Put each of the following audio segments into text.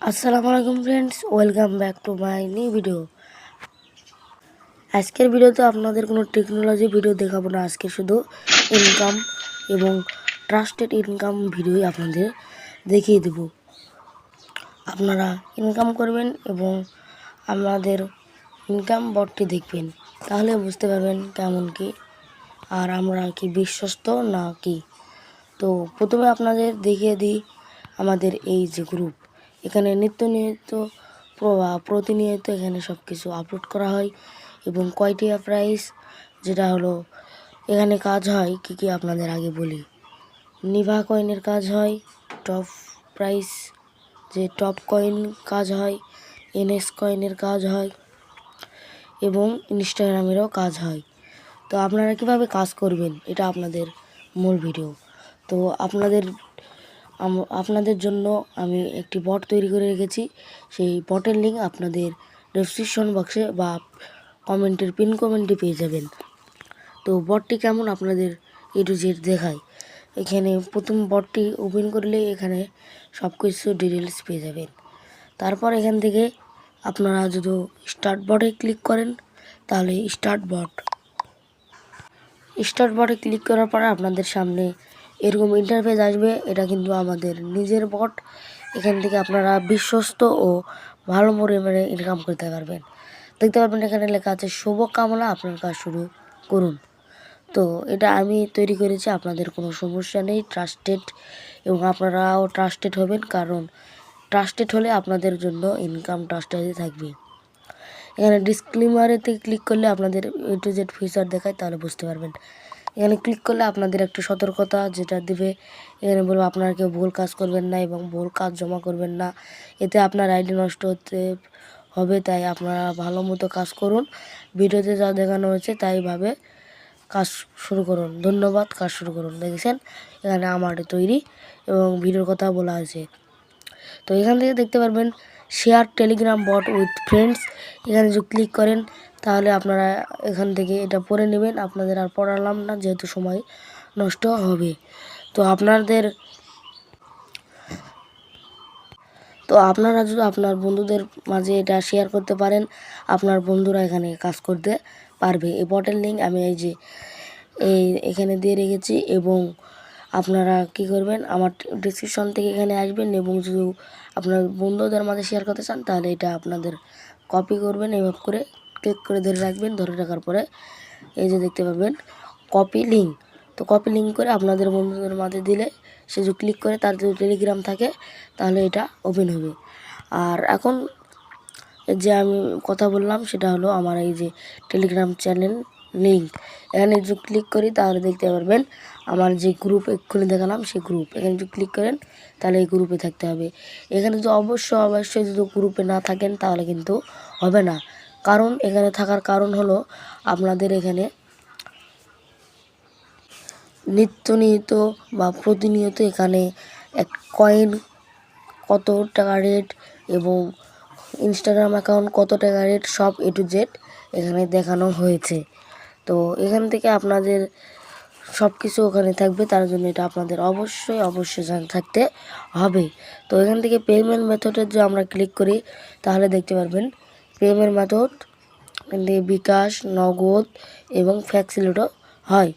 আসসালামু আলাইকুম friends, welcome back to my new video. আজকের ভিডিওতে আপনাদের কোনো টেকনোলজি ভিডিও দেখাবো না। আজকে শুধু ইনকাম এবং ট্রাস্টেড ইনকাম ভিডিওই আপনাদের দেখিয়ে দেব। আপনারা ইনকাম করবেন এবং আমাদের ইনকাম বটটি দেখবেন, তাহলে বুঝতে পারবেন কেমন কি আর আমরা কি বিশ্বস্ত না কি। তো প্রথমে আপনাদের দেখিয়ে দিই আমাদের এই যে গ্রুপ, এখানে প্রতিনিয়ত এখানে সব কিছু আপলোড করা হয় এবং কয়টিয়া প্রাইস যেটা হলো এখানে কাজ হয় কি আপনাদের আগে বলি। নিভা কয়েনের কাজ হয়, টপ প্রাইস যে টপ কয়েন কাজ হয়, এনএস কয়েনের কাজ হয় এবং ইনস্টাগ্রামেরও কাজ হয়। তো আপনারা কিভাবে কাজ করবেন এটা আপনাদের মূল ভিডিও। তো আপনাদের জন্য আমি একটি বট তৈরি করে রেখেছি। সেই বটের লিঙ্ক আপনাদের ডেসক্রিপশন বক্সে বা পিন কমেন্টে পেয়ে যাবেন। তো বটটি কেমন আপনাদের A to Z দেখায়। এখানে প্রথম বটটি ওপেন করলে এখানে সব কিছু ডিটেলস পেয়ে যাবেন। তারপর এখান থেকে আপনারা যদি স্টার্ট বটে ক্লিক করেন তাহলে স্টার্ট বটে ক্লিক করার পর আপনাদের সামনে এরকম ইন্টারফেস আসবে। এটা কিন্তু আমাদের নিজের বট। এখান থেকে আপনারা বিশ্বস্ত ও ভালো পরিমাণে ইনকাম করতে পারবেন। দেখতে পারবেন এখানে লেখা আছে শুভকামনা, আপনার কাজ শুরু করুন। তো এটা আমি তৈরি করেছি, আপনাদের কোনো সমস্যা নেই। ট্রাস্টেড এবং আপনারাও ট্রাস্টেড হবেন, কারণ ট্রাস্টেড হলে আপনাদের জন্য ইনকাম ট্রাস্টেড থাকবে। এখানে ডিসক্লেমারেতে ক্লিক করলে আপনাদের A to Z ফিচার দেখায়, তাহলে বুঝতে পারবেন। এখানে ক্লিক করলে আপনাদের একটু সতর্কতা যেটা দিবে, এখানে বলবো আপনারা কেউ ভুল কাজ করবেন না এবং ভুল কাজ জমা করবেন না, এতে আপনার আইডি নষ্ট হতে হবে। তাই আপনারা ভালো মতো কাজ করুন, ভিডিওতে যা দেখানো হয়েছে তাইভাবে কাজ শুরু করুন। ধন্যবাদ, কাজ শুরু করুন। দেখেছেন এখানে আমার তৈরি এবং ভিডিওর কথা বলা আছে। তো এখান থেকে দেখতে পারবেন share Telegram bot with friends. এখানে যদি ক্লিক করেন তাহলে আপনারা এখান থেকে এটা পড়ে নেবেন। আপনাদের আর পড়ালাম না, যেহেতু সময় নষ্ট হবে। তো আপনারা যদি আপনার বন্ধুদের মাঝে এটা শেয়ার করতে পারেন, আপনার বন্ধুরা এখানে কাজ করতে পারবে। এই বটের লিঙ্ক আমি এখানে দিয়ে রেখেছি এবং আপনারা কি করবেন, আমার ডিসক্রিপশন থেকে এখানে আসবেন এবং যদি আপনার বন্ধুদের মাঝে শেয়ার করতে চান তাহলে এটা আপনাদের কপি করবেন, এভাবে করে ক্লিক করে ধরে রাখবেন। ধরে রাখার পরে এই যে দেখতে পাবেন কপি লিঙ্ক। তো কপি লিঙ্ক করে আপনাদের বন্ধুদের মাঝে দিলে সে যদি ক্লিক করে, তার যদি টেলিগ্রাম থাকে তাহলে এটা ওপেন হবে। আর এখন যে আমি কথা বললাম সেটা হলো আমার এই যে টেলিগ্রাম চ্যানেল লিঙ্ক। এখানে যদি ক্লিক করি তাহলে দেখতে পারবেন আমার যে গ্রুপ এক্ষুনি দেখালাম সেই গ্রুপ। এখানে যদি ক্লিক করেন তাহলে এই গ্রুপে থাকতে হবে। এখানে যদি অবশ্যই যদি গ্রুপে না থাকেন তাহলে কিন্তু হবে না। কারণ এখানে থাকার কারণ হলো আপনাদের এখানে নিত্য বা প্রতিনিয়ত এখানে এক কয়েন কত টাকা রেট এবং ইনস্টাগ্রাম অ্যাকাউন্ট কত টাকা রেট সব A to Z এখানে দেখানো হয়েছে। তো এখান থেকে আপনাদের সব কিছু ওখানে থাকবে, তার জন্য এটা আপনাদের অবশ্যই থাকতে হবে। তো এখান থেকে পেমেন্ট মেথডের যে আমরা ক্লিক করি তাহলে দেখতে পারবেন পেমেন্ট মেথড বিকাশ, নগদ এবং ফ্যাক্সিলিটও হয়।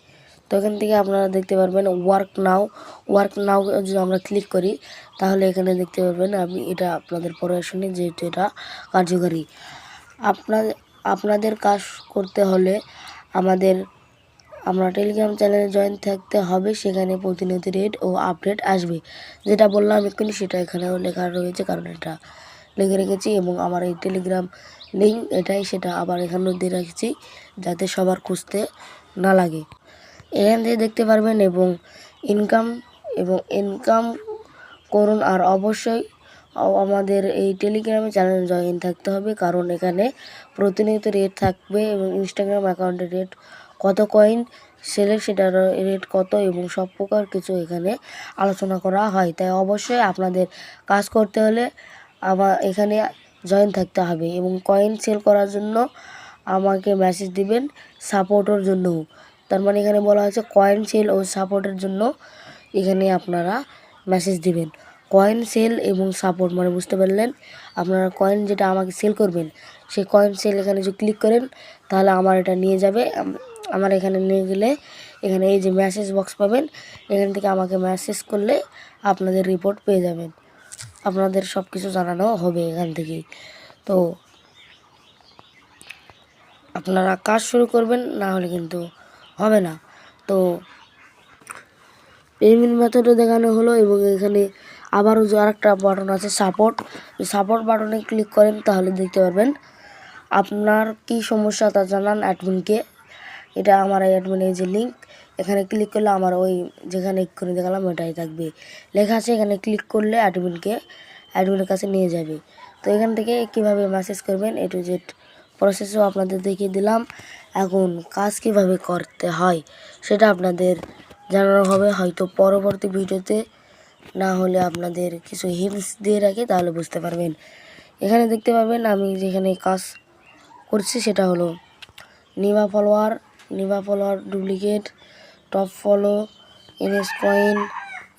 তো এখান থেকে আপনারা দেখতে পারবেন ওয়ার্ক নাও যদি আমরা ক্লিক করি তাহলে এখানে দেখতে পারবেন, আমি এটা আপনাদের পরে শুনি যেহেতু এটা কার্যকারী। আপনাদের কাজ করতে হলে আমরা টেলিগ্রাম চ্যানেলে জয়েন থাকতে হবে। সেখানে প্রতিনিয়ত রেট ও আপডেট আসবে। যেটা বললাম এক্ষুনি সেটা এখানেও লেখা রয়েছে, কারণ এটা লিখে রেখেছি এবং আমার এই টেলিগ্রাম লিঙ্ক এটাই, সেটা আবার এখানেও দিয়ে রেখেছি যাতে সবার খুঁজতে না লাগে। এখান থেকে দেখতে পারবেন এবং ইনকাম করুন। আর অবশ্যই আমাদের এই টেলিগ্রামে চ্যানেল জয়েন থাকতে হবে, কারণ এখানে প্রতিনিয়ত রেট থাকবে এবং ইনস্টাগ্রাম অ্যাকাউন্টের রেট কত, কয়েন সেলের সেটার রেট কত এবং সব প্রকার কিছু এখানে আলোচনা করা হয়। তাই অবশ্যই আপনাদের কাজ করতে হলে এখানে জয়েন থাকতে হবে এবং কয়েন সেল করার জন্য আমাকে মেসেজ দিবেন সাপোর্টের জন্য। তার মানে এখানে বলা হয়েছে কয়েন সেল ও সাপোর্টের জন্য এখানে আপনারা মেসেজ দিবেন। কয়েন সেল এবং সাপোর্ট, মানে বুঝতে পারলেন। আপনারা কয়েন যেটা আমাকে সেল করবেন সেই কয়েন সেল এখানে যদি ক্লিক করেন তাহলে আমার এটা নিয়ে যাবে। আমার এখানে নিয়ে গেলে এখানে এই যে মেসেজ বক্স পাবেন, এখান থেকে আমাকে মেসেজ করলে আপনাদের রিপোর্ট পেয়ে যাবেন, আপনাদের সব কিছু জানানো হবে এখান থেকেই। তো আপনারা কাজ শুরু করবেন, না হলে কিন্তু হবে না। তো পেমেন্ট মেথডও দেখানো হলো এবং এখানে আবারও যে আরেকটা বাটন আছে সাপোর্ট, সাপোর্ট বাটনে ক্লিক করেন তাহলে দেখতে পারবেন আপনার কি সমস্যা তা জানান অ্যাডমিনকে। এটা আমার অ্যাডমিনের যে লিঙ্ক, এখানে ক্লিক করলে আমার ওই যেখানে এক্ষুনি দেখালাম ওটাই থাকবে লেখা আছে। এখানে ক্লিক করলে অ্যাডমিনের কাছে নিয়ে যাবে। তো এখান থেকে কিভাবে মেসেজ করবেন A to Z প্রসেসও আপনাদের দেখিয়ে দিলাম। এখন কাজ কিভাবে করতে হয় সেটা আপনাদের জানানো হবে হয়তো পরবর্তী ভিডিওতে, না হলে আপনাদের কিছু হিন্টস দিয়ে রাখি তাহলে বুঝতে পারবেন। এখানে দেখতে পাবেন আমি যেখানে কাজ করছি সেটা হলো নিভা follower duplicate, top follow, NS coin,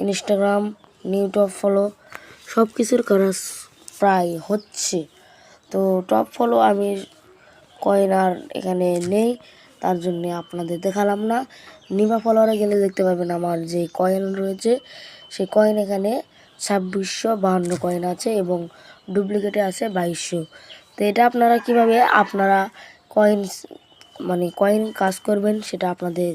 Instagram, new top follow, সব কিছুর কাজ প্রায় হচ্ছে। তো টপ ফলো আমি কয়েন আর এখানে নেই, তার জন্য আপনাদের দেখালাম না। নিভা ফলোয়ারে গেলে দেখতে পাবেন আমার যে কয়েন রয়েছে সেই কয়েন এখানে 2652 কয়েন আছে এবং ডুপ্লিকেটে আছে 2200। তো এটা আপনারা কিভাবে আপনারা কয়েন কাজ করবেন সেটা আপনাদের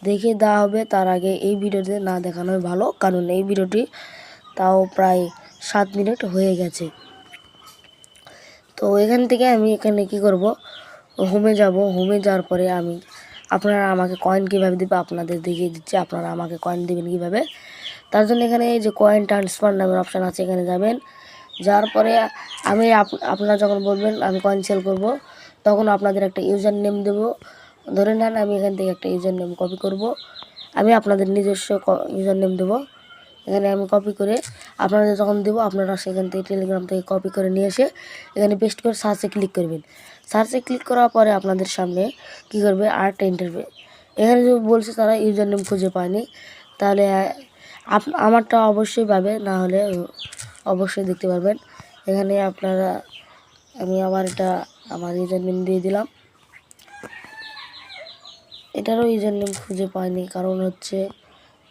দেখিয়ে দেওয়া হবে। তার আগে এই ভিডিওতে না দেখানোই ভালো, কারণ এই ভিডিওটি তাও প্রায় 7 মিনিট হয়ে গেছে। তো এখান থেকে আমি এখানে কি করব, হোমে যাব। হোমে যাওয়ার পরে আপনারা আমাকে কয়েন কীভাবে দেবে আপনাদের দেখিয়ে দিচ্ছি। আপনারা আমাকে কয়েন দেবেন কীভাবে, তার জন্য এখানে এই যে কয়েন ট্রান্সফার নামের অপশান আছে, এখানে যাবেন। যাওয়ার পরে আপনারা যখন বলবেন আমি কয়েন সেল করব, তখন আপনাদের একটা ইউজার নেম দেবো। ধরে নেন আমি এখান থেকে একটা ইউজার নেম কপি করব, আমি আপনাদের নিজস্ব ইউজার নেম দেবো। এখানে আমি কপি করে আপনাদের যখন দেবো আপনারা সেখান থেকে টেলিগ্রাম থেকে কপি করে নিয়ে এসে এখানে পেস্ট করে সার্চে ক্লিক করবেন। সার্চে ক্লিক করার পরে আপনাদের সামনে কী করবে আরেকটা ইন্টারভিউ। এখানে যে বলছে তারা ইউজার নেম খুঁজে পায়নি, তাহলে আমারটা অবশ্যই পাবে, না হলে অবশ্যই দেখতে পারবেন। এখানে আমি আবার আমার ইউজার নেম দিয়ে দিলাম। এটারও ইউজার নেম খুঁজে পাইনি, কারণ হচ্ছে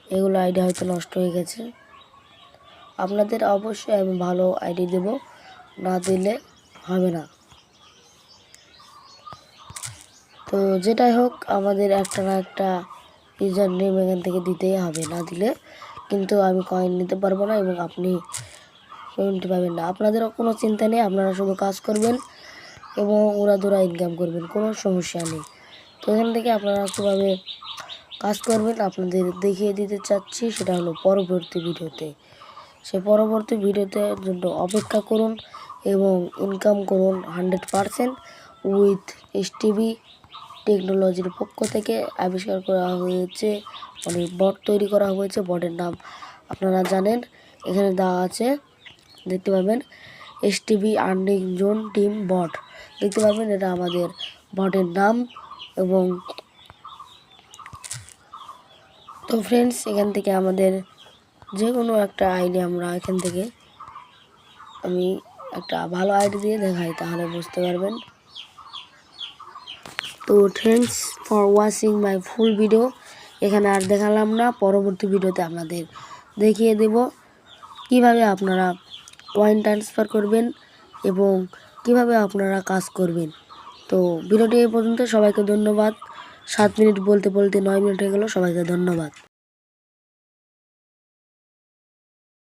এগুলো আইডি হয়তো নষ্ট হয়ে গেছে। আপনাদের অবশ্যই আমি ভালো আইডি দেব, না দিলে হবে না। তো যেটাই হোক আমাদের একটা না একটা ইউজার নেম এখান থেকে দিতেই হবে, না দিলে কিন্তু আমি কয়েন নিতে পারবো না এবং আপনি পেমেন্ট পাবেন না। আপনাদেরও কোনো চিন্তা নেই, আপনারা শুধু কাজ করবেন এবং উড়াধুরা ইনকাম করবেন, কোনো সমস্যা নেই। তো এখান থেকে আপনারা কীভাবে কাজ করবেন আপনাদের দেখিয়ে দিতে চাচ্ছি, সেটা হলো পরবর্তী ভিডিওতে। সেই পরবর্তী ভিডিওতে জন্য অপেক্ষা করুন এবং ইনকাম করুন 100% উইথ STB টেকনোলজির পক্ষ থেকে আবিষ্কার করা হয়েছে, বট তৈরি করা হয়েছে। বটের নাম আপনারা জানেন, এখানে দেওয়া আছে, দেখতে পাবেন STB আর্নিং জোন টিম বট, দেখতে পাবেন এটা আমাদের বটের নাম। এবং তো ফ্রেন্ডস এখান থেকে আমাদের যে কোনো একটা আইডি আমি একটা ভালো আইডি দিয়ে দেখাই তাহলে বুঝতে পারবেন। তো thanks for watching my full video. এখানে আর দেখালাম না, পরবর্তী ভিডিওতে আপনাদের দেখিয়ে দেব কিভাবে আপনারা কয়েন ট্রান্সফার করবেন এবং কিভাবে আপনারা কাজ করবেন। তো ভিডিওটি এই পর্যন্ত, সবাইকে ধন্যবাদ। 7 মিনিট বলতে বলতে 9 মিনিট হয়ে গেল, সবাইকে ধন্যবাদ।